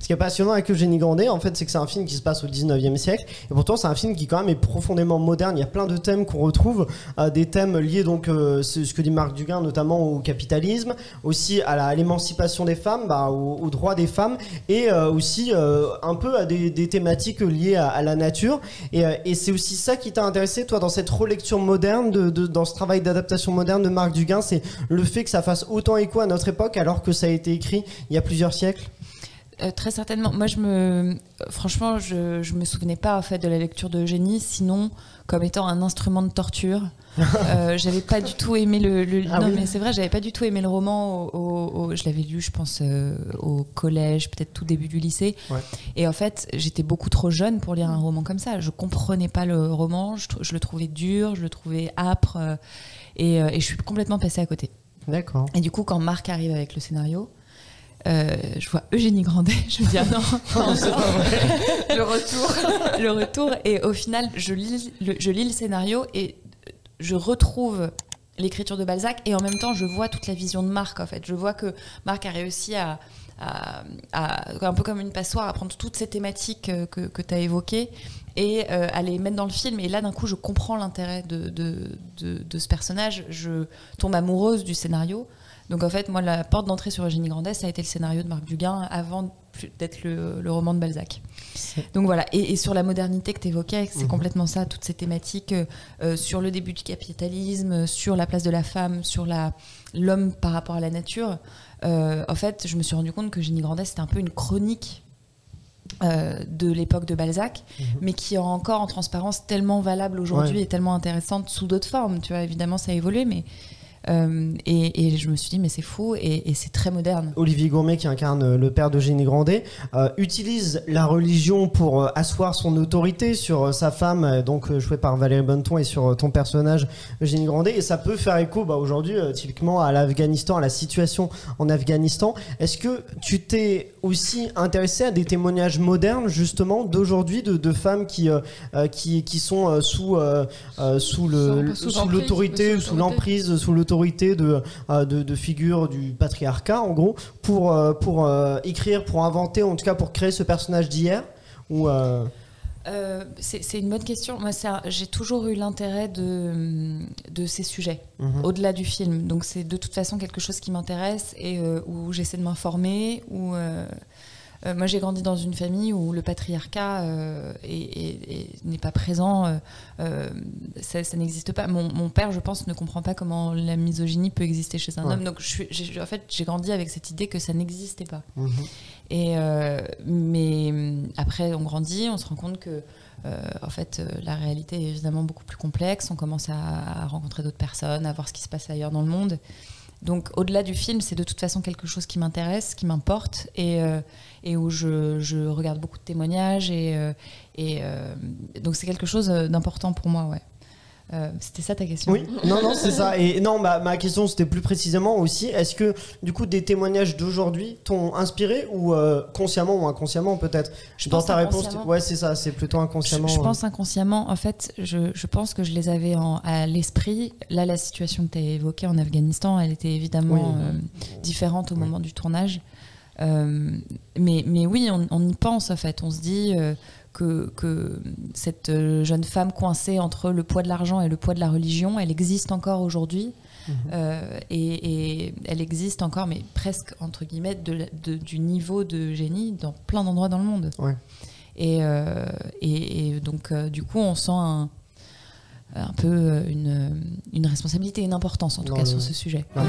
Ce qui est passionnant avec Eugénie Grandet, en fait, c'est que c'est un film qui se passe au 19e siècle. Et pourtant, c'est un film qui, quand même, est profondément moderne. Il y a plein de thèmes qu'on retrouve. Des thèmes liés, donc, ce que dit Marc Duguin, notamment au capitalisme, aussi à l'émancipation des femmes, aux droits des femmes, et aussi un peu à des thématiques liées à la nature. Et c'est aussi ça qui t'a intéressé, toi, dans cette relecture moderne, dans ce travail d'adaptation moderne de Marc Duguin, c'est le fait que ça fasse autant écho à notre époque, alors que ça a été écrit il y a plusieurs siècles. Très certainement. Moi, franchement, je me souvenais pas en fait de la lecture de Eugénie, sinon comme étant un instrument de torture. J'avais pas du tout aimé mais c'est vrai, j'avais pas du tout aimé le roman. Je l'avais lu, je pense, au collège, peut-être tout début du lycée. Ouais. Et en fait, j'étais beaucoup trop jeune pour lire un roman comme ça. Je comprenais pas le roman, je le trouvais dur, je le trouvais âpre, et je suis complètement passée à côté. D'accord. Et du coup, quand Marc arrive avec le scénario, je vois Eugénie Grandet, je me dis non, c'est pas vrai. le retour, et au final, je lis le scénario et je retrouve l'écriture de Balzac, et en même temps, je vois toute la vision de Marc. En fait, je vois que Marc a réussi à un peu comme une passoire, à prendre toutes ces thématiques que tu as évoquées et à les mettre dans le film. Et là, d'un coup, je comprends l'intérêt de ce personnage. Je tombe amoureuse du scénario. Donc en fait, moi, la porte d'entrée sur Eugénie Grandet, ça a été le scénario de Marc Duguin avant d'être le roman de Balzac. Donc voilà, et sur la modernité que tu évoquais, c'est complètement ça, toutes ces thématiques sur le début du capitalisme, sur la place de la femme, sur l'homme par rapport à la nature. En fait, je me suis rendu compte que Eugénie Grandet, c'était un peu une chronique de l'époque de Balzac, mais qui est encore en transparence tellement valable aujourd'hui et tellement intéressante sous d'autres formes. Tu vois, évidemment, ça a évolué, mais... et je me suis dit mais c'est fou, et c'est très moderne. Olivier Gourmet, qui incarne le père d'Eugénie Grandet, utilise la religion pour asseoir son autorité sur sa femme, donc jouée par Valérie Bonneton, et sur ton personnage Eugénie Grandet, et ça peut faire écho aujourd'hui typiquement à l'Afghanistan, à la situation en Afghanistan. Est-ce que tu t'es aussi intéressé à des témoignages modernes justement d'aujourd'hui de femmes qui sont sous l'autorité, sous l'emprise, sous l'autorité de figures du patriarcat, en gros, pour écrire, pour inventer, en tout cas pour créer ce personnage d'hier, ou c'est une bonne question. Moi, j'ai toujours eu l'intérêt de ces sujets, au-delà du film. Donc c'est de toute façon quelque chose qui m'intéresse, et où j'essaie de m'informer, où... moi, j'ai grandi dans une famille où le patriarcat n'est pas présent. Ça n'existe pas. Mon père, je pense, ne comprend pas comment la misogynie peut exister chez un homme. Donc, en fait, j'ai grandi avec cette idée que ça n'existait pas. Mais après, on grandit, on se rend compte que en fait, la réalité est évidemment beaucoup plus complexe. On commence à rencontrer d'autres personnes, à voir ce qui se passe ailleurs dans le monde. Donc, au-delà du film, c'est de toute façon quelque chose qui m'intéresse, qui m'importe, et où je regarde beaucoup de témoignages, et donc c'est quelque chose d'important pour moi, ouais. C'était ça ta question? Oui, non, c'est ça. Et non, ma question, c'était plus précisément aussi, est-ce que du coup des témoignages d'aujourd'hui t'ont inspiré, ou consciemment ou inconsciemment peut-être? Dans ta réponse, ouais, c'est ça, c'est plutôt inconsciemment. Je pense inconsciemment. En fait, je pense que je les avais à l'esprit. Là, la situation que tu as évoquée en Afghanistan, elle était évidemment différente au moment du tournage. Mais oui, on y pense, en fait. On se dit que cette jeune femme coincée entre le poids de l'argent et le poids de la religion, elle existe encore aujourd'hui. Et elle existe encore, mais presque, entre guillemets, du niveau de génie dans plein d'endroits dans le monde. Ouais. Et donc, du coup, on sent un peu une responsabilité, une importance, en tout cas, sur ce sujet. Ouais.